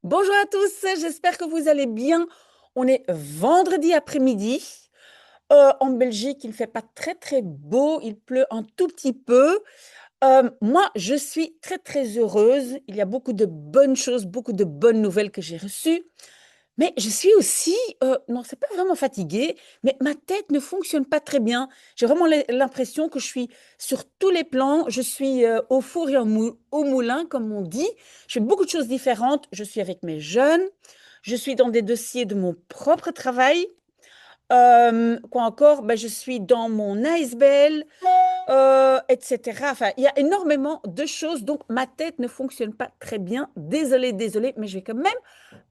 Bonjour à tous, j'espère que vous allez bien. On est vendredi après-midi. En Belgique, il ne fait pas très très beau, il pleut un tout petit peu. Moi, je suis très très heureuse. Il y a beaucoup de bonnes choses, beaucoup de bonnes nouvelles que j'ai reçues. Mais je suis aussi, non, c'est pas vraiment fatiguée, mais ma tête ne fonctionne pas très bien. J'ai vraiment l'impression que je suis sur tous les plans. Je suis au four et au moulin, comme on dit. Je fais beaucoup de choses différentes. Je suis avec mes jeunes. Je suis dans des dossiers de mon propre travail. Quoi encore? Ben, je suis dans mon ASBL, etc. Enfin, il y a énormément de choses, donc ma tête ne fonctionne pas très bien. Désolée, désolée, mais je vais quand même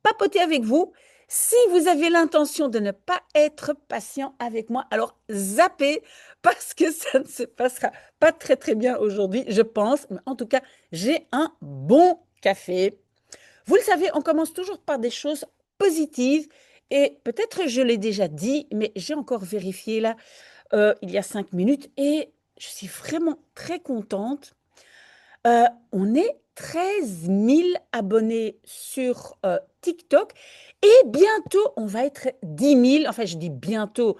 papoter avec vous. Si vous avez l'intention de ne pas être patient avec moi, alors zappez parce que ça ne se passera pas très très bien aujourd'hui, je pense. Mais en tout cas, j'ai un bon café. Vous le savez, on commence toujours par des choses positives. Et peut-être je l'ai déjà dit, mais j'ai encore vérifié là, il y a 5 minutes, et je suis vraiment très contente. On est 13 000 abonnés sur TikTok et bientôt on va être 10 000. Enfin, je dis bientôt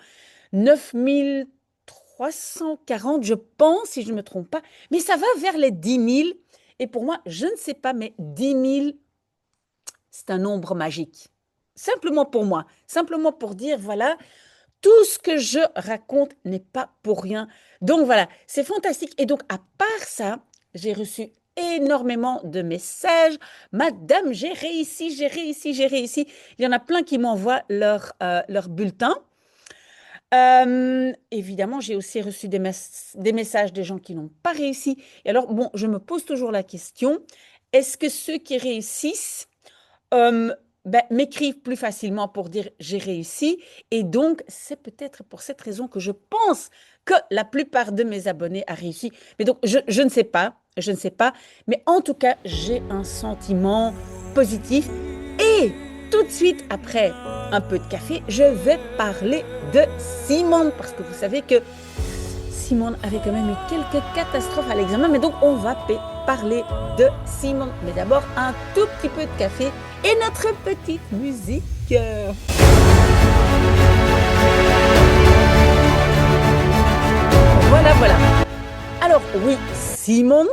9 340, je pense, si je ne me trompe pas. Mais ça va vers les 10 000. Et pour moi, je ne sais pas, mais 10 000, c'est un nombre magique. Simplement pour moi, simplement pour dire, voilà, tout ce que je raconte n'est pas pour rien. Donc voilà, c'est fantastique. Et donc, à part ça, j'ai reçu énormément de messages. Madame, j'ai réussi, j'ai réussi, j'ai réussi. Il y en a plein qui m'envoient leur bulletin. Évidemment, j'ai aussi reçu des messages des gens qui n'ont pas réussi. Et alors, bon, je me pose toujours la question, est-ce que ceux qui réussissent m'écrivent plus facilement pour dire j'ai réussi. Et donc, c'est peut-être pour cette raison que je pense que la plupart de mes abonnés a réussi. Mais donc, je ne sais pas, je ne sais pas. Mais en tout cas, j'ai un sentiment positif. Et tout de suite après un peu de café, je vais parler de Simone. Parce que vous savez que Simone avait quand même eu quelques catastrophes à l'examen, mais donc on va parler de Simone. Mais d'abord, un tout petit peu de café et notre petite musique. Voilà, voilà. Alors oui, Simone.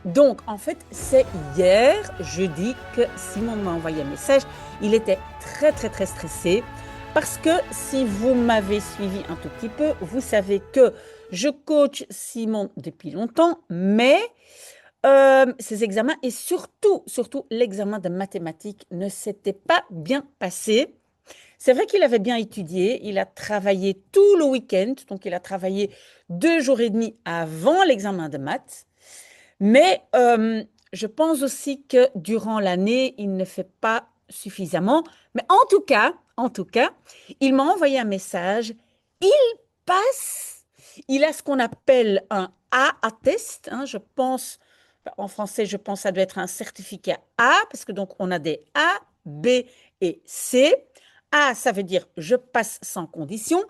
Donc en fait, c'est hier, jeudi, que Simone m'a envoyé un message. Il était très, très, très stressé parce que si vous m'avez suivi un tout petit peu, vous savez que je coach Simone depuis longtemps, mais ses examens et surtout, surtout l'examen de mathématiques ne s'était pas bien passé. C'est vrai qu'il avait bien étudié, il a travaillé tout le week-end, donc il a travaillé 2 jours et demi avant l'examen de maths, mais je pense aussi que durant l'année, il ne fait pas suffisamment. Mais en tout cas, il m'a envoyé un message, il passe, il a ce qu'on appelle un A attest, hein, je pense, en français, je pense que ça doit être un certificat A, parce que donc on a des A, B et C. A, ça veut dire je passe sans condition.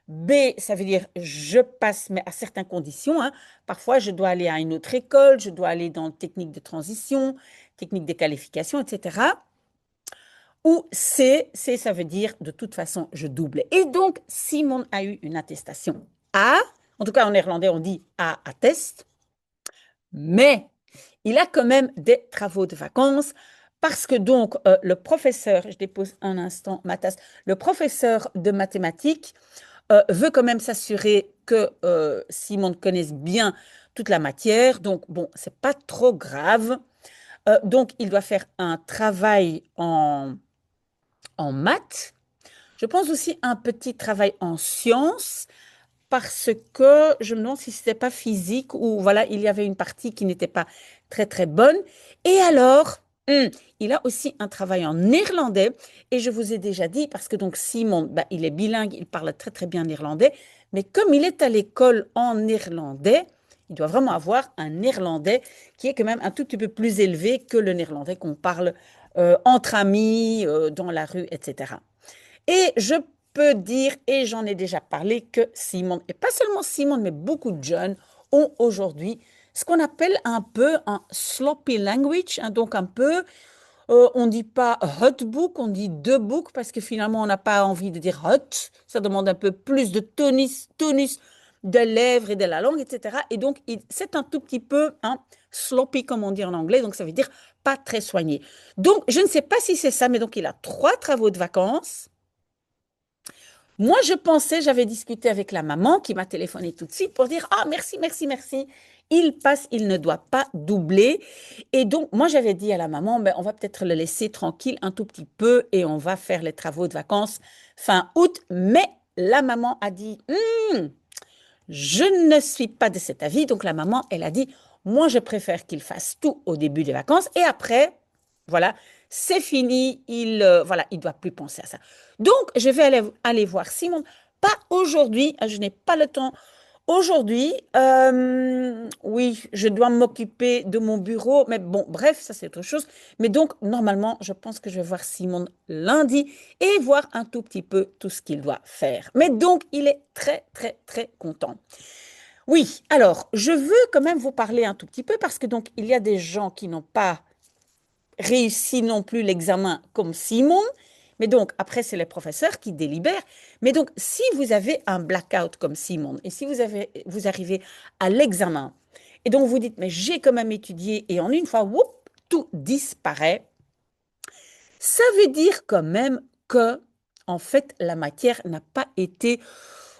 B, ça veut dire je passe, mais à certaines conditions, hein. Parfois, je dois aller à une autre école, je dois aller dans technique de transition, technique de qualification, etc. Ou C, ça veut dire de toute façon, je double. Et donc, Simon a eu une attestation A. En tout cas, en néerlandais, on dit A atteste. Mais il a quand même des travaux de vacances parce que donc le professeur, je dépose un instant ma tasse, le professeur de mathématiques veut quand même s'assurer que Simon connaisse bien toute la matière. Donc bon, c'est pas trop grave. Donc il doit faire un travail en maths. Je pense aussi un petit travail en sciences parce que je me demande si c'était pas physique ou voilà, il y avait une partie qui n'était pas très très bonne. Et alors, il a aussi un travail en néerlandais et je vous ai déjà dit parce que donc Simon, bah, il est bilingue, il parle très très bien néerlandais, mais comme il est à l'école en néerlandais, il doit vraiment avoir un néerlandais qui est quand même un tout petit peu plus élevé que le néerlandais qu'on parle entre amis, dans la rue, etc. Et je peux dire, et j'en ai déjà parlé, que Simone, et pas seulement Simone, mais beaucoup de jeunes ont aujourd'hui ce qu'on appelle un peu un sloppy language, hein, donc un peu On ne dit pas hot book, on dit the book parce que finalement, on n'a pas envie de dire hot. Ça demande un peu plus de tonus de lèvres et de la langue, etc. Et donc, c'est un tout petit peu hein, sloppy, comme on dit en anglais. Donc, ça veut dire pas très soigné. Donc, je ne sais pas si c'est ça, mais donc, il a 3 travaux de vacances. Moi, je pensais, j'avais discuté avec la maman qui m'a téléphoné tout de suite pour dire, ah, merci, merci, merci. Il passe, il ne doit pas doubler. Et donc, moi, j'avais dit à la maman, ben, on va peut-être le laisser tranquille un tout petit peu et on va faire les travaux de vacances fin août. Mais la maman a dit, je ne suis pas de cet avis. Donc, la maman, elle a dit, moi, je préfère qu'il fasse tout au début des vacances et après, voilà, c'est fini. Voilà, il ne doit plus penser à ça. Donc, je vais aller voir Simon. Pas aujourd'hui, je n'ai pas le temps. Aujourd'hui, oui, je dois m'occuper de mon bureau, mais bon, bref, ça c'est autre chose. Mais donc, normalement, je pense que je vais voir Simon lundi et voir un tout petit peu tout ce qu'il doit faire. Mais donc, il est très, très, très content. Oui, alors, je veux quand même vous parler un tout petit peu parce que donc, il y a des gens qui n'ont pas réussi non plus l'examen comme Simon. Mais donc, après, c'est les professeurs qui délibèrent. Mais donc, si vous avez un blackout comme Simon et si vous arrivez à l'examen et donc vous dites, mais j'ai quand même étudié et en une fois, whoop, tout disparaît, ça veut dire quand même que, en fait, la matière n'a pas été,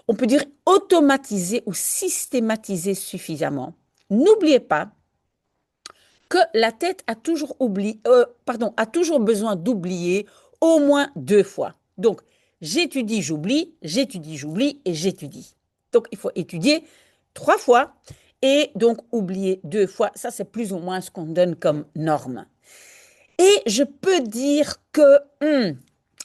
on peut dire, automatisée ou systématisée suffisamment. N'oubliez pas que la tête a toujours a toujours besoin d'oublier au moins 2 fois. Donc, j'étudie et j'étudie. Donc, il faut étudier 3 fois et donc oublier 2 fois. Ça, c'est plus ou moins ce qu'on donne comme norme. Et je peux dire que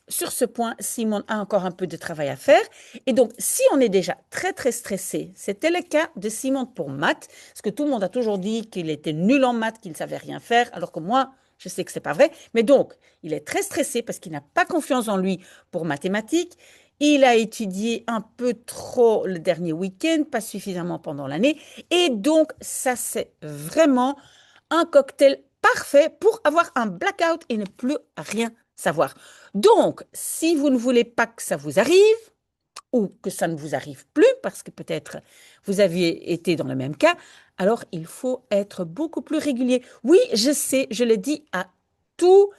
sur ce point, Simon a encore un peu de travail à faire. Et donc, si on est déjà très, très stressé, c'était le cas de Simon pour maths, parce que tout le monde a toujours dit qu'il était nul en maths, qu'il ne savait rien faire, alors que moi, je sais que ce n'est pas vrai. Mais donc, il est très stressé parce qu'il n'a pas confiance en lui pour mathématiques. Il a étudié un peu trop le dernier week-end, pas suffisamment pendant l'année. Et donc, ça, c'est vraiment un cocktail parfait pour avoir un blackout et ne plus rien savoir. Donc, si vous ne voulez pas que ça vous arrive, ou que ça ne vous arrive plus, parce que peut-être vous aviez été dans le même cas, alors il faut être beaucoup plus régulier. Oui, je sais, je le dis à tous,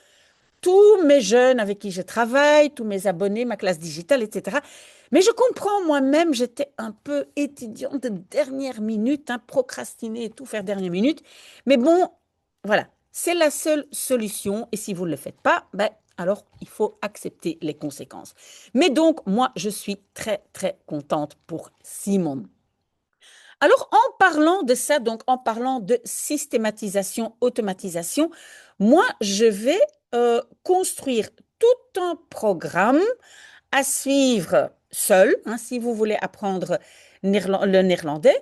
tous mes jeunes avec qui je travaille, tous mes abonnés, ma classe digitale, etc. Mais je comprends moi-même, j'étais un peu étudiante de dernière minute, hein, procrastiner et tout faire dernière minute. Mais bon, voilà, c'est la seule solution. Et si vous ne le faites pas, ben, alors il faut accepter les conséquences. Mais donc, moi, je suis très, très contente pour Simon. Alors, en parlant de ça, donc en parlant de systématisation, automatisation, moi, je vais construire tout un programme à suivre seul, hein, si vous voulez apprendre le néerlandais.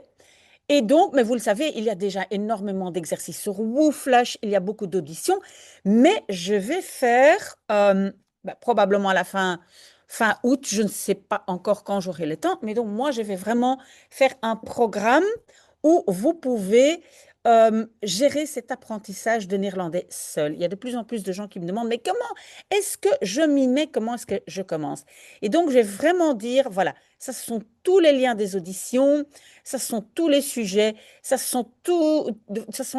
Et donc, mais vous le savez, il y a déjà énormément d'exercices sur Wooflash, il y a beaucoup d'auditions, mais je vais faire probablement à la fin août, je ne sais pas encore quand j'aurai le temps, mais donc moi, je vais vraiment faire un programme où vous pouvez gérer cet apprentissage de néerlandais seul. Il y a de plus en plus de gens qui me demandent, mais comment est-ce que je m'y mets? Comment est-ce que je commence? Et donc, je vais vraiment dire, voilà, ça ce sont tous les liens des auditions, ça sont tous les sujets, ça sont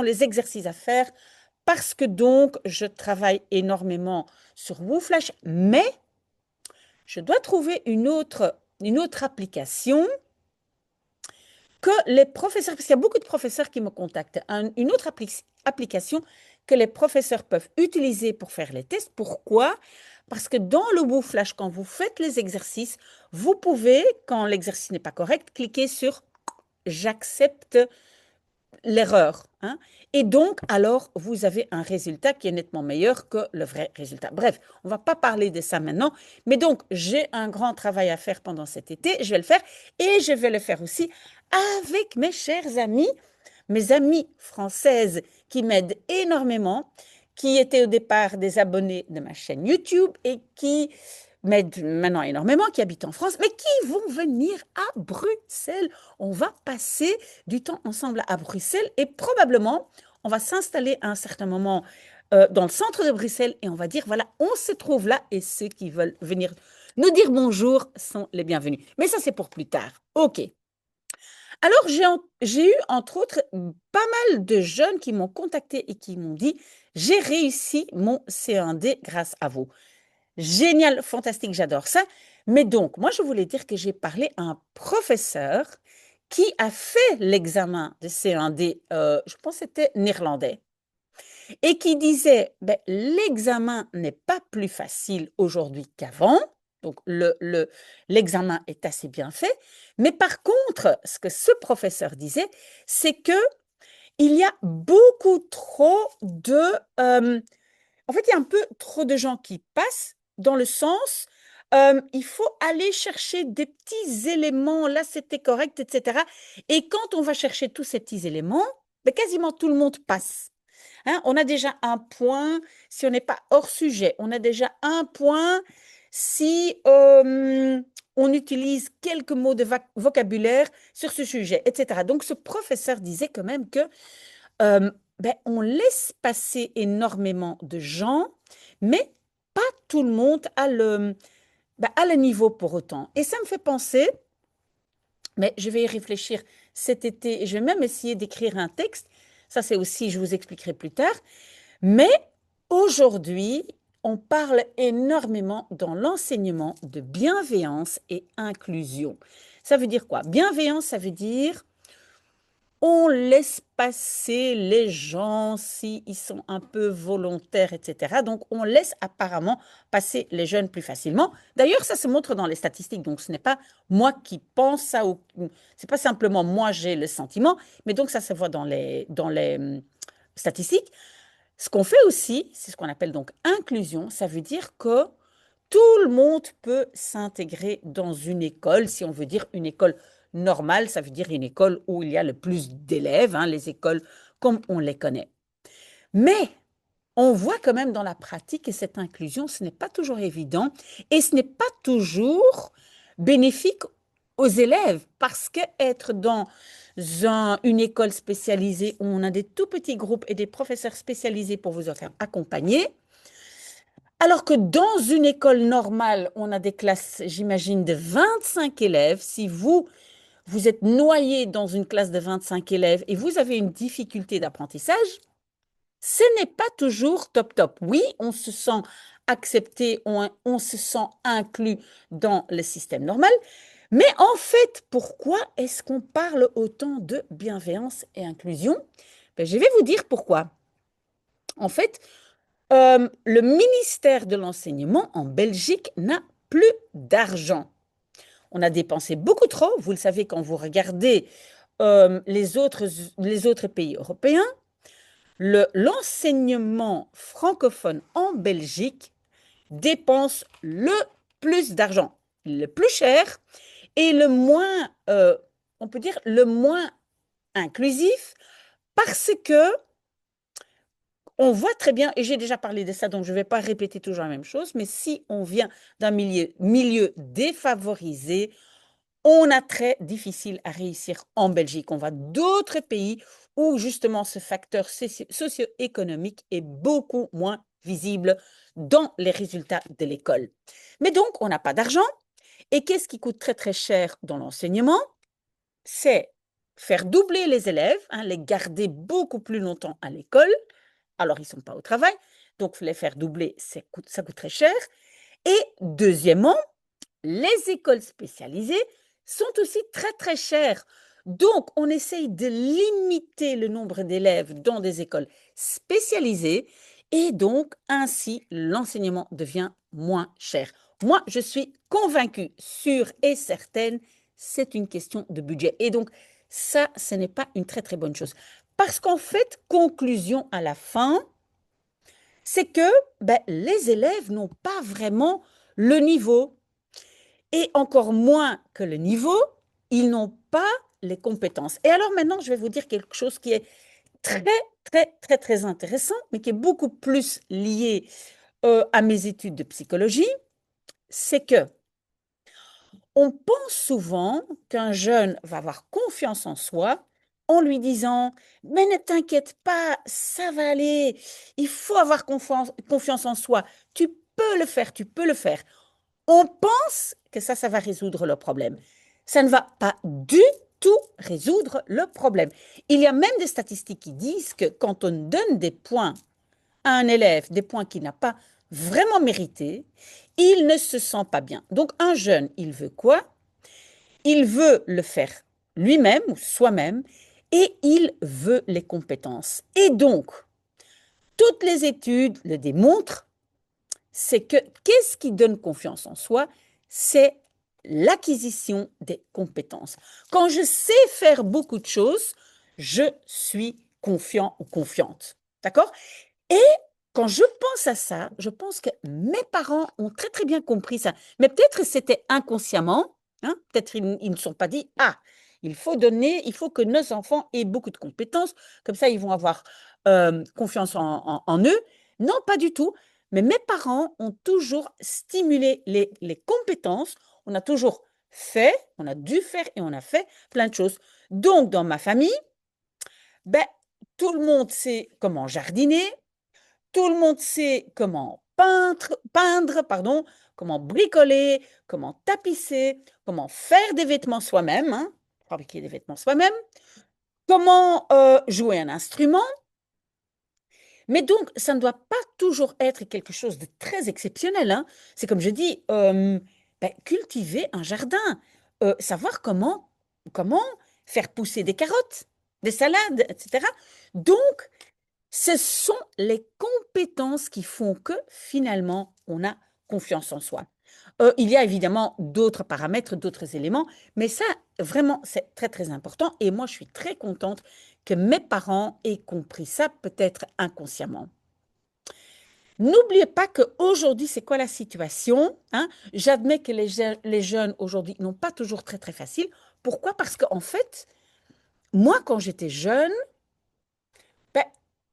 les exercices à faire, parce que donc, je travaille énormément sur Wooflash, mais je dois trouver une autre application que les professeurs, parce qu'il y a beaucoup de professeurs qui me contactent, une autre application que les professeurs peuvent utiliser pour faire les tests. Pourquoi? Parce que dans le Wooflash, quand vous faites les exercices, vous pouvez, quand l'exercice n'est pas correct, cliquer sur j'accepte l'erreur, hein. Et donc, alors, vous avez un résultat qui est nettement meilleur que le vrai résultat. Bref, on ne va pas parler de ça maintenant. Mais donc, j'ai un grand travail à faire pendant cet été. Je vais le faire et je vais le faire aussi avec mes chers amis, mes amies françaises qui m'aident énormément, qui étaient au départ des abonnés de ma chaîne YouTube et qui m'aident maintenant énormément, qui habitent en France, mais qui vont venir à Bruxelles. On va passer du temps ensemble à Bruxelles et probablement, on va s'installer à un certain moment dans le centre de Bruxelles et on va dire, voilà, on se trouve là et ceux qui veulent venir nous dire bonjour sont les bienvenus. Mais ça, c'est pour plus tard. OK. Alors, j'ai eu, entre autres, pas mal de jeunes qui m'ont contacté et qui m'ont dit, j'ai réussi mon C1D grâce à vous. Génial, fantastique, j'adore ça. Mais donc, moi, je voulais dire que j'ai parlé à un professeur qui a fait l'examen de C1D, je pense que c'était néerlandais, et qui disait, ben, l'examen n'est pas plus facile aujourd'hui qu'avant. Donc, l'examen est assez bien fait. Mais par contre, ce que ce professeur disait, c'est que il y a beaucoup trop de... en fait, il y a un peu trop de gens qui passent dans le sens, il faut aller chercher des petits éléments, là c'était correct, etc. Et quand on va chercher tous ces petits éléments, ben, quasiment tout le monde passe. Hein, on a déjà un point si on n'est pas hors sujet. On a déjà un point si on utilise quelques mots de vocabulaire sur ce sujet, etc. Donc, ce professeur disait quand même que ben, on laisse passer énormément de gens, mais pas tout le monde a le niveau pour autant. Et ça me fait penser, mais je vais y réfléchir cet été, et je vais même essayer d'écrire un texte. Ça, c'est aussi, je vous expliquerai plus tard. Mais aujourd'hui, on parle énormément dans l'enseignement de bienveillance et inclusion. Ça veut dire quoi? Bienveillance, ça veut dire on laisse passer les gens s'ils sont un peu volontaires, etc. Donc, on laisse apparemment passer les jeunes plus facilement. D'ailleurs, ça se montre dans les statistiques. Donc, ce n'est pas moi qui pense ça, ou c'est pas simplement moi j'ai le sentiment, mais donc ça se voit dans les statistiques. Ce qu'on fait aussi, c'est ce qu'on appelle donc inclusion. Ça veut dire que tout le monde peut s'intégrer dans une école, si on veut dire une école normale, ça veut dire une école où il y a le plus d'élèves, hein, les écoles comme on les connaît. Mais on voit quand même dans la pratique que cette inclusion, ce n'est pas toujours évident et ce n'est pas toujours bénéfique aux élèves parce qu'être dans une école spécialisée où on a des tout petits groupes et des professeurs spécialisés pour vous accompagner, alors que dans une école normale, on a des classes, j'imagine, de 25 élèves. Si vous êtes noyé dans une classe de 25 élèves et vous avez une difficulté d'apprentissage, ce n'est pas toujours top top. Oui, on se sent accepté, on se sent inclus dans le système normal, mais en fait, pourquoi est-ce qu'on parle autant de bienveillance et inclusion? Ben, je vais vous dire pourquoi. En fait, le ministère de l'enseignement en Belgique n'a plus d'argent. On a dépensé beaucoup trop, vous le savez quand vous regardez les autres pays européens. L'enseignement francophone en Belgique dépense le plus d'argent, le plus cher et le moins, on peut dire, le moins inclusif parce que on voit très bien, et j'ai déjà parlé de ça, donc je ne vais pas répéter toujours la même chose, mais si on vient d'un milieu défavorisé, on a très difficile à réussir en Belgique. On va d'autres pays où justement ce facteur socio-économique est beaucoup moins visible dans les résultats de l'école. Mais donc, on n'a pas d'argent. Et qu'est-ce qui coûte très très cher dans l'enseignement? C'est faire doubler les élèves, hein, les garder beaucoup plus longtemps à l'école. Alors, ils ne sont pas au travail. Donc, les faire doubler, ça coûte très cher. Et deuxièmement, les écoles spécialisées sont aussi très, très chères. Donc, on essaye de limiter le nombre d'élèves dans des écoles spécialisées et donc, ainsi, l'enseignement devient moins cher. Moi, je suis convaincue, sûre et certaine, c'est une question de budget. Et donc, ça, ce n'est pas une très, très bonne chose. Parce qu'en fait, conclusion à la fin, c'est que ben, les élèves n'ont pas vraiment le niveau. Et encore moins que le niveau, ils n'ont pas les compétences. Et alors maintenant, je vais vous dire quelque chose qui est très, très, très, très intéressant, mais qui est beaucoup plus lié à mes études de psychologie. C'est que on pense souvent qu'un jeune va avoir confiance en soi en lui disant, mais ne t'inquiète pas, ça va aller, il faut avoir confiance en soi, tu peux le faire, tu peux le faire. On pense que ça va résoudre le problème. Ça ne va pas du tout résoudre le problème. Il y a même des statistiques qui disent que quand on donne des points à un élève, des points qu'il n'a pas vraiment mérités, il ne se sent pas bien. Donc un jeune, il veut quoi? Il veut le faire lui-même ou soi-même et il veut les compétences. Et donc, toutes les études le démontrent, c'est que qu'est-ce qui donne confiance en soi? C'est l'acquisition des compétences. Quand je sais faire beaucoup de choses, je suis confiant ou confiante. D'accord? Et quand je pense à ça, je pense que mes parents ont très très bien compris ça. Mais peut-être c'était inconsciemment, hein, peut-être ils ne sont pas dit, ah, il faut que nos enfants aient beaucoup de compétences, comme ça ils vont avoir confiance en eux. Non, pas du tout. Mais mes parents ont toujours stimulé les compétences. On a toujours fait, on a dû faire et on a fait plein de choses. Donc, dans ma famille, ben, tout le monde sait comment jardiner, tout le monde sait comment peindre, pardon, comment bricoler, comment tapisser, comment faire des vêtements soi-même, hein, fabriquer des vêtements soi-même, comment jouer un instrument. Mais donc, ça ne doit pas toujours être quelque chose de très exceptionnel, hein. C'est comme je dis, ben, cultiver un jardin, savoir comment faire pousser des carottes, des salades, etc. Donc, ce sont les compétences qui font que finalement, on a confiance en soi. Il y a évidemment d'autres paramètres, d'autres éléments, mais ça, vraiment, c'est très, très important. Et moi, je suis très contente que mes parents aient compris ça, peut-être inconsciemment. N'oubliez pas qu'aujourd'hui, c'est quoi la situation, hein? J'admets que les jeunes aujourd'hui n'ont pas toujours très, très facile. Pourquoi? Parce qu'en fait, moi, quand j'étais jeune, ben,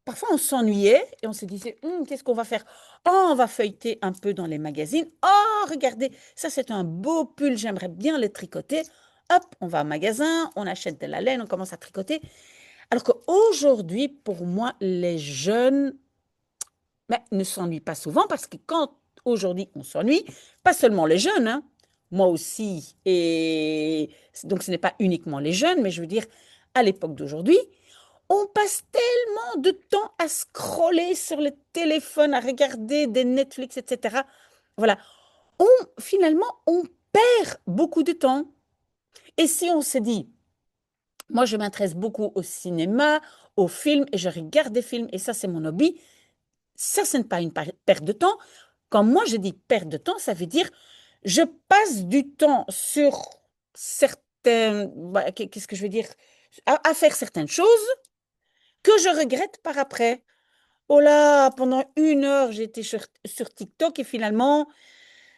parfois, on s'ennuyait et on se disait, qu'est-ce qu'on va faire? Oh, on va feuilleter un peu dans les magazines. Oh, regardez, ça c'est un beau pull, j'aimerais bien le tricoter. Hop, on va au magasin, on achète de la laine, on commence à tricoter. Alors qu'aujourd'hui, pour moi, les jeunes ne s'ennuient pas souvent parce que quand aujourd'hui on s'ennuie, pas seulement les jeunes, hein, moi aussi, et donc ce n'est pas uniquement les jeunes, mais je veux dire, à l'époque d'aujourd'hui, on passe tellement de temps à scroller sur le téléphone, à regarder des Netflix, etc. Voilà. Finalement, on perd beaucoup de temps. Et si on se dit, moi, je m'intéresse beaucoup au cinéma, aux films, et je regarde des films, et ça, c'est mon hobby, ça, ce n'est pas une perte de temps. Quand moi, je dis perte de temps, ça veut dire, je passe du temps sur certains, qu'est-ce que je veux dire, à faire certaines choses que je regrette par après. Oh là, pendant 1 heure, j'étais sur TikTok et finalement,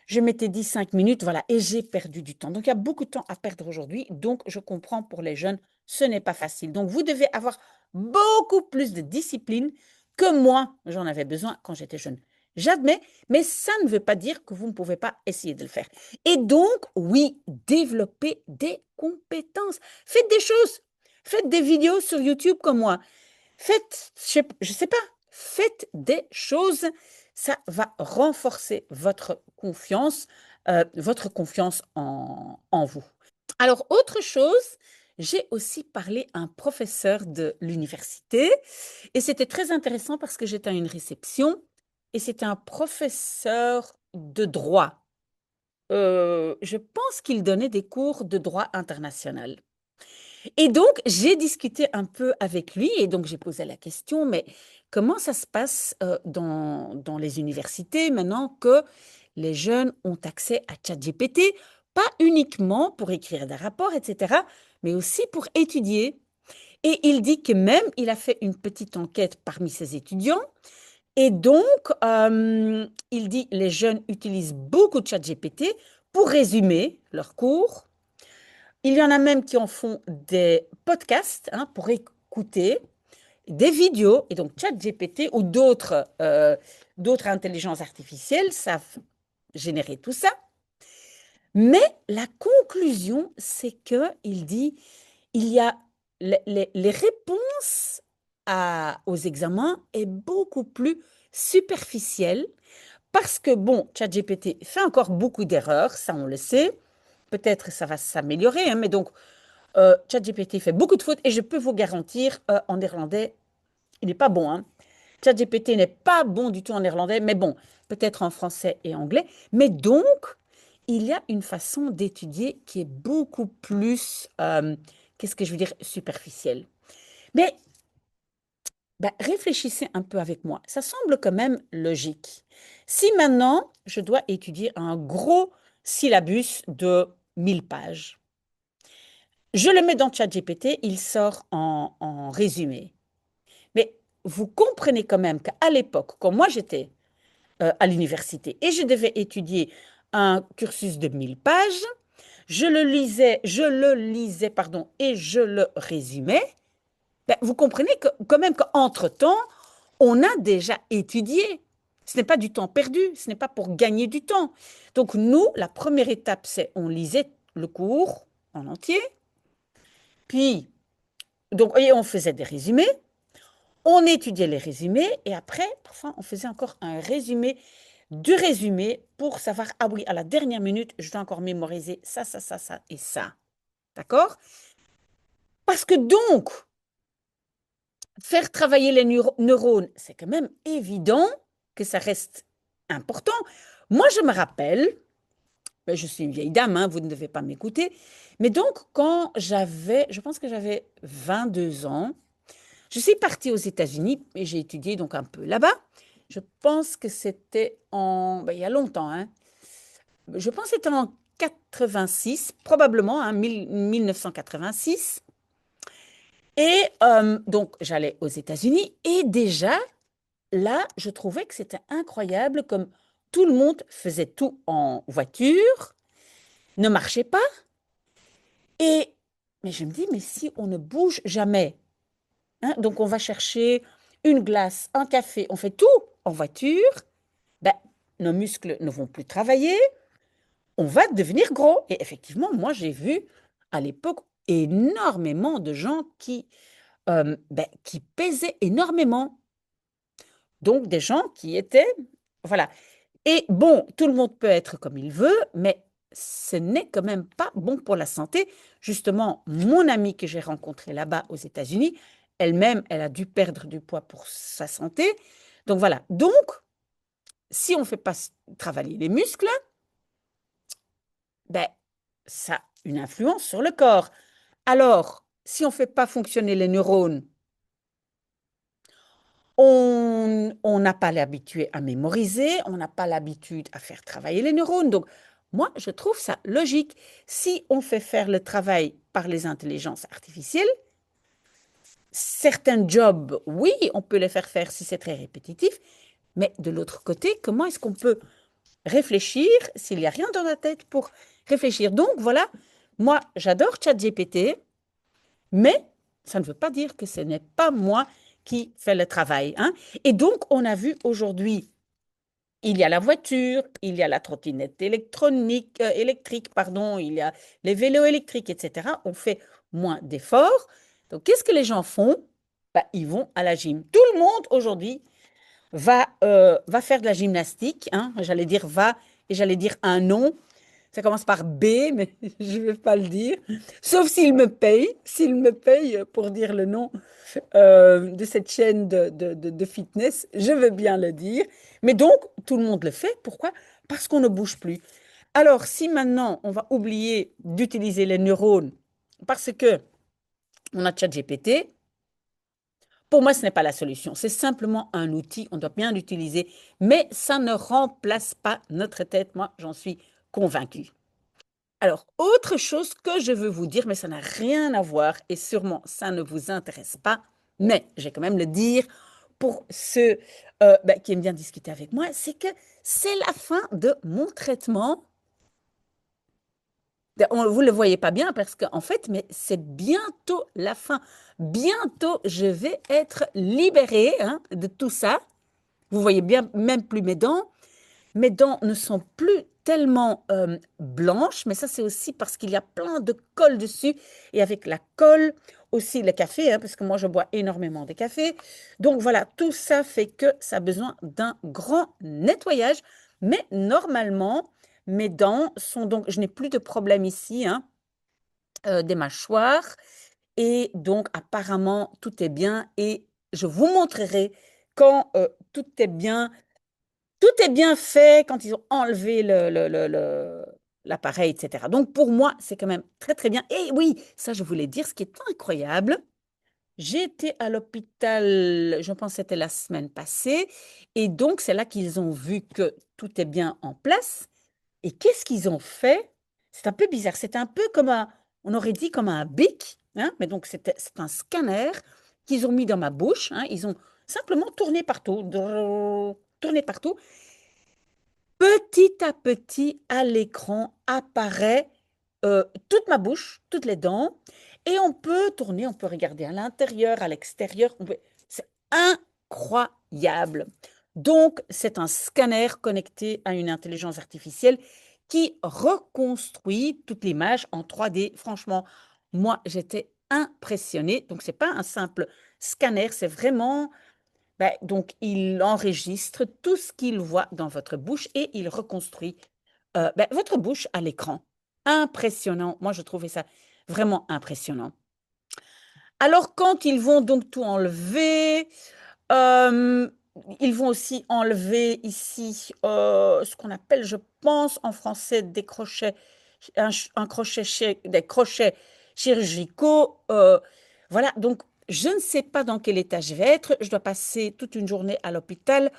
je m'étais dit 5 minutes, voilà, et j'ai perdu du temps. Donc, il y a beaucoup de temps à perdre aujourd'hui. Donc, je comprends pour les jeunes, ce n'est pas facile. Donc, vous devez avoir beaucoup plus de discipline que moi, j'en avais besoin quand j'étais jeune. J'admets, mais ça ne veut pas dire que vous ne pouvez pas essayer de le faire. Et donc, oui, développez des compétences. Faites des choses. Faites des vidéos sur YouTube comme moi. Faites, je sais pas, faites des choses, ça va renforcer votre confiance en vous. Alors, autre chose, j'ai aussi parlé à un professeur de l'université et c'était très intéressant parce que j'étais à une réception et c'était un professeur de droit. Je pense qu'il donnait des cours de droit international. Et donc, j'ai discuté un peu avec lui et donc j'ai posé la question, mais comment ça se passe dans les universités maintenant que les jeunes ont accès à ChatGPT, pas uniquement pour écrire des rapports, etc., mais aussi pour étudier. Et il dit que même, il a fait une petite enquête parmi ses étudiants. Et donc, il dit les jeunes utilisent beaucoup de ChatGPT pour résumer leurs cours. Il y en a même qui en font des podcasts, hein, pour écouter, des vidéos, et donc ChatGPT ou d'autres intelligences artificielles savent générer tout ça. Mais la conclusion, c'est qu'il dit, il y a les réponses aux examens est beaucoup plus superficielle parce que, bon, ChatGPT fait encore beaucoup d'erreurs, ça on le sait. Peut-être ça va s'améliorer, hein, mais donc ChatGPT fait beaucoup de fautes et je peux vous garantir, en néerlandais, il n'est pas bon, hein. ChatGPT n'est pas bon du tout en néerlandais, mais bon, peut-être en français et anglais. Mais donc, il y a une façon d'étudier qui est beaucoup plus, qu'est-ce que je veux dire, superficielle. Mais bah, réfléchissez un peu avec moi. Ça semble quand même logique. Si maintenant, je dois étudier un gros syllabus de 1000 pages, je le mets dans ChatGPT, il sort en résumé. Mais vous comprenez quand même qu'à l'époque, quand moi j'étais à l'université et je devais étudier un cursus de 1000 pages, je le lisais, pardon, et je le résumais. Ben, vous comprenez que, quand même qu'entre-temps, on a déjà étudié. Ce n'est pas du temps perdu, ce n'est pas pour gagner du temps. Donc nous, la première étape, c'est on lisait le cours en entier, puis donc, et on faisait des résumés, on étudiait les résumés, et après, parfois, on faisait encore un résumé du résumé pour savoir, ah oui, à la dernière minute, je dois encore mémoriser ça, ça, ça, ça et ça. D'accord? Parce que donc, faire travailler les neurones, c'est quand même évident que ça reste important. Moi, je me rappelle, ben, je suis une vieille dame, hein, vous ne devez pas m'écouter, mais donc quand j'avais, je pense que j'avais 22 ans, je suis partie aux États-Unis et j'ai étudié donc un peu là-bas. Je pense que c'était ben, il y a longtemps, hein. Je pense que c'était en 86, probablement, hein, 1986. Et donc, j'allais aux États-Unis et déjà, là, je trouvais que c'était incroyable comme tout le monde faisait tout en voiture, ne marchait pas. Et, mais je me dis, mais si on ne bouge jamais, hein, donc on va chercher une glace, un café, on fait tout en voiture, ben, nos muscles ne vont plus travailler, on va devenir gros. Et effectivement, moi, j'ai vu à l'époque énormément de gens ben, qui pesaient énormément. Donc, des gens qui étaient, voilà. Et bon, tout le monde peut être comme il veut, mais ce n'est quand même pas bon pour la santé. Justement, mon amie que j'ai rencontrée là-bas aux États-Unis, elle-même, elle a dû perdre du poids pour sa santé. Donc voilà. Donc, si on ne fait pas travailler les muscles, ben, ça a une influence sur le corps. Alors, si on ne fait pas fonctionner les neurones, on n'a pas l'habitude à mémoriser, on n'a pas l'habitude à faire travailler les neurones. Donc, moi, je trouve ça logique. Si on fait faire le travail par les intelligences artificielles, certains jobs, oui, on peut les faire faire si c'est très répétitif, mais de l'autre côté, comment est-ce qu'on peut réfléchir s'il n'y a rien dans la tête pour réfléchir? Donc, voilà, moi, j'adore ChatGPT, mais ça ne veut pas dire que ce n'est pas moi qui fais le travail, hein. Et donc, on a vu aujourd'hui, il y a la voiture, il y a la trottinette électrique, pardon, il y a les vélos électriques, etc. On fait moins d'efforts. Donc, qu'est-ce que les gens font? Bah, ils vont à la gym. Tout le monde aujourd'hui va faire de la gymnastique, hein. J'allais dire va et j'allais dire un nom. Ça commence par B, mais je ne vais pas le dire. Sauf s'il me paye pour dire le nom de cette chaîne de fitness, je veux bien le dire. Mais donc, tout le monde le fait. Pourquoi? Parce qu'on ne bouge plus. Alors, si maintenant, on va oublier d'utiliser les neurones parce que on a ChatGPT, pour moi, ce n'est pas la solution. C'est simplement un outil, on doit bien l'utiliser, mais ça ne remplace pas notre tête. Moi, j'en suis convaincue. Alors, autre chose que je veux vous dire, mais ça n'a rien à voir et sûrement ça ne vous intéresse pas, mais je vais quand même le dire pour ceux ben, qui aiment bien discuter avec moi, c'est que c'est la fin de mon traitement. Vous ne le voyez pas bien parce qu'en fait, mais c'est bientôt la fin. Bientôt, je vais être libérée, hein, de tout ça. Vous voyez bien, même plus mes dents. Mes dents ne sont plus tellement blanche, mais ça c'est aussi parce qu'il y a plein de colle dessus. Et avec la colle, aussi le café, hein, parce que moi je bois énormément de café. Donc voilà, tout ça fait que ça a besoin d'un grand nettoyage. Mais normalement, mes dents sont donc, je n'ai plus de problème ici, hein, des mâchoires. Et donc, apparemment, tout est bien et je vous montrerai quand tout est bien fait, quand ils ont enlevé l'appareil, etc. Donc, pour moi, c'est quand même très, très bien. Et oui, ça, je voulais dire, ce qui est incroyable, j'ai été à l'hôpital, je pense que c'était la semaine passée, et donc, c'est là qu'ils ont vu que tout est bien en place. Et qu'est-ce qu'ils ont fait? C'est un peu bizarre. C'est un peu comme on aurait dit comme un bic, hein, mais donc c'est un scanner qu'ils ont mis dans ma bouche, hein. Ils ont simplement tourné partout, tourné partout. Petit à petit, à l'écran apparaît toute ma bouche, toutes les dents, et on peut tourner, on peut regarder à l'intérieur, à l'extérieur. C'est incroyable. Donc, c'est un scanner connecté à une intelligence artificielle qui reconstruit toute l'image en 3D. Franchement, moi, j'étais impressionnée. Donc, c'est pas un simple scanner, c'est vraiment donc, il enregistre tout ce qu'il voit dans votre bouche et il reconstruit votre bouche à l'écran. Impressionnant. Moi, je trouvais ça vraiment impressionnant. Alors, quand ils vont donc tout enlever, euh, ils vont aussi enlever ici ce qu'on appelle, je pense, en français, des crochets, un crochet, des crochets chirurgicaux. Voilà, donc je ne sais pas dans quel état je vais être. Je dois passer toute une journée à l'hôpital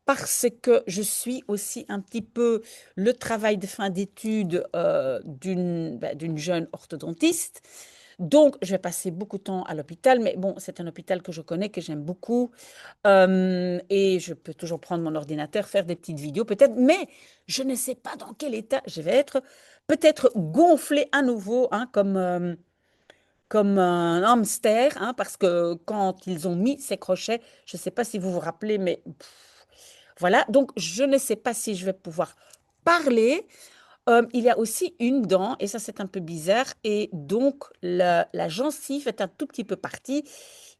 parce que je suis aussi un petit peu le travail de fin d'études d'une jeune orthodontiste. Donc, je vais passer beaucoup de temps à l'hôpital, mais bon, c'est un hôpital que je connais, que j'aime beaucoup. Et je peux toujours prendre mon ordinateur, faire des petites vidéos peut-être, mais je ne sais pas dans quel état je vais être. Peut-être gonflé à nouveau, hein, comme un hamster, hein, parce que quand ils ont mis ces crochets, je ne sais pas si vous vous rappelez, mais voilà. Donc, je ne sais pas si je vais pouvoir parler. Il y a aussi une dent, et ça c'est un peu bizarre, et donc la gencive est un tout petit peu partie.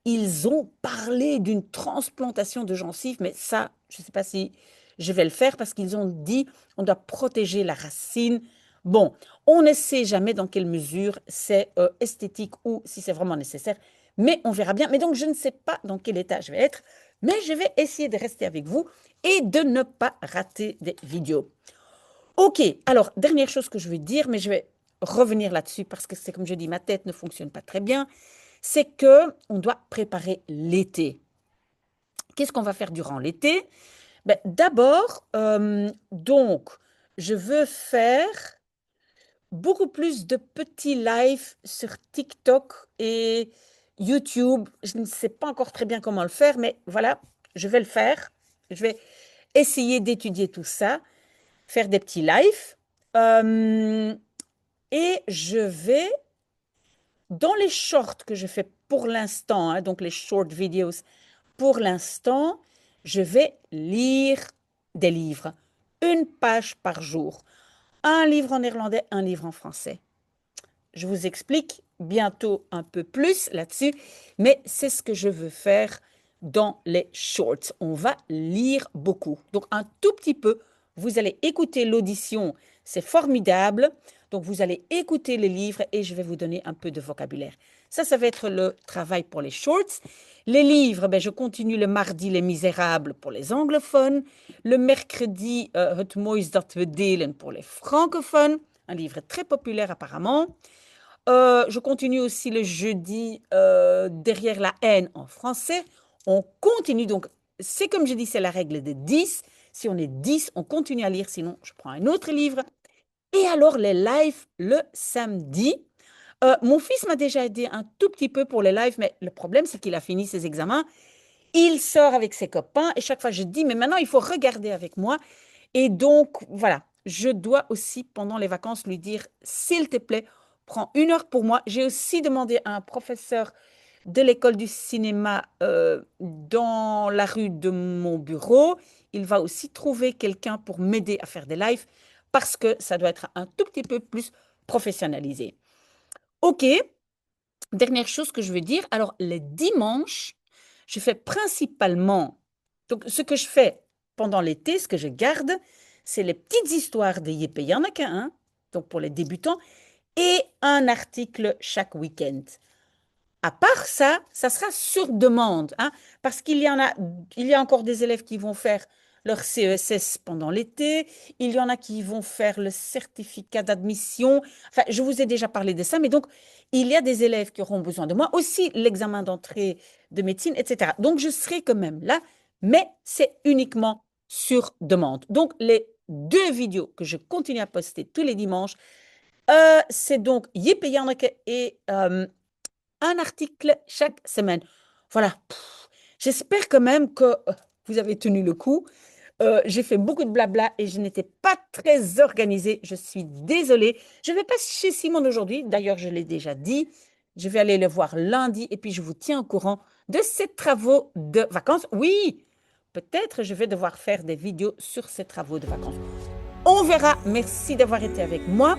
Ils ont parlé d'une transplantation de gencive, mais ça, je ne sais pas si je vais le faire parce qu'ils ont dit on doit protéger la racine. Bon, on ne sait jamais dans quelle mesure c'est esthétique ou si c'est vraiment nécessaire, mais on verra bien. Mais donc, je ne sais pas dans quel état je vais être, mais je vais essayer de rester avec vous et de ne pas rater des vidéos. Ok, alors, dernière chose que je veux dire, mais je vais revenir là-dessus parce que c'est comme je dis, ma tête ne fonctionne pas très bien, c'est que on doit préparer l'été. Qu'est-ce qu'on va faire durant l'été? D'abord, donc, je veux faire beaucoup plus de petits lives sur TikTok et YouTube. Je ne sais pas encore très bien comment le faire, mais voilà, je vais le faire. Je vais essayer d'étudier tout ça, faire des petits lives. Euh, et je vais, dans les shorts que je fais pour l'instant, hein, donc les short videos, pour l'instant, je vais lire des livres, une page par jour. Un livre en néerlandais, un livre en français. Je vous explique bientôt un peu plus là-dessus, mais c'est ce que je veux faire dans les shorts. On va lire beaucoup. Donc un tout petit peu, vous allez écouter l'audition, c'est formidable. Donc vous allez écouter les livres et je vais vous donner un peu de vocabulaire. Ça va être le travail pour les shorts. Les livres, je continue le mardi Les Misérables pour les anglophones, le mercredi Het moois dat we delen pour les francophones, un livre très populaire apparemment. Je continue aussi le jeudi Derrière la haine en français. On continue donc, c'est comme je dis, c'est la règle de 10. Si on est 10, on continue à lire, sinon je prends un autre livre. Et alors les lives le samedi. Mon fils m'a déjà aidé un tout petit peu pour les lives, mais le problème c'est qu'il a fini ses examens. Il sort avec ses copains et chaque fois je dis, mais maintenant il faut regarder avec moi. Et donc, voilà, je dois aussi, pendant les vacances, lui dire, s'il te plaît, prends une heure pour moi. J'ai aussi demandé à un professeur de l'école du cinéma dans la rue de mon bureau. Il va aussi trouver quelqu'un pour m'aider à faire des lives parce que ça doit être un tout petit peu plus professionnalisé. OK, dernière chose que je veux dire, alors les dimanches, je fais principalement, donc ce que je fais pendant l'été, ce que je garde, c'est les petites histoires de Yépé, il y en a qu'un, donc pour les débutants, et un article chaque week-end. À part ça, ça sera sur demande, hein, parce il y a encore des élèves qui vont faire leur CESS pendant l'été, il y en a qui vont faire le certificat d'admission. Enfin, je vous ai déjà parlé de ça, mais donc, il y a des élèves qui auront besoin de moi, aussi l'examen d'entrée de médecine, etc. Donc, je serai quand même là, mais c'est uniquement sur demande. Donc, les 2 vidéos que je continue à poster tous les dimanches, c'est donc Jippe Janneke et un article chaque semaine. Voilà. J'espère quand même que vous avez tenu le coup. J'ai fait beaucoup de blabla et je n'étais pas très organisée. Je suis désolée. Je ne vais pas chez Simon aujourd'hui. D'ailleurs, je l'ai déjà dit. Je vais aller le voir lundi et puis je vous tiens au courant de ses travaux de vacances. Oui, peut-être je vais devoir faire des vidéos sur ses travaux de vacances. On verra. Merci d'avoir été avec moi.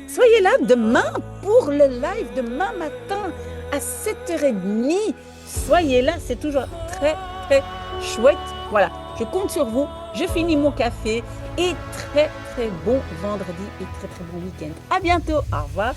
Soyez là demain pour le live, demain matin à 7h30. Soyez là, c'est toujours très, très chouette. Voilà, je compte sur vous. Je finis mon café et très, très bon vendredi et très, très bon week-end. À bientôt. Au revoir.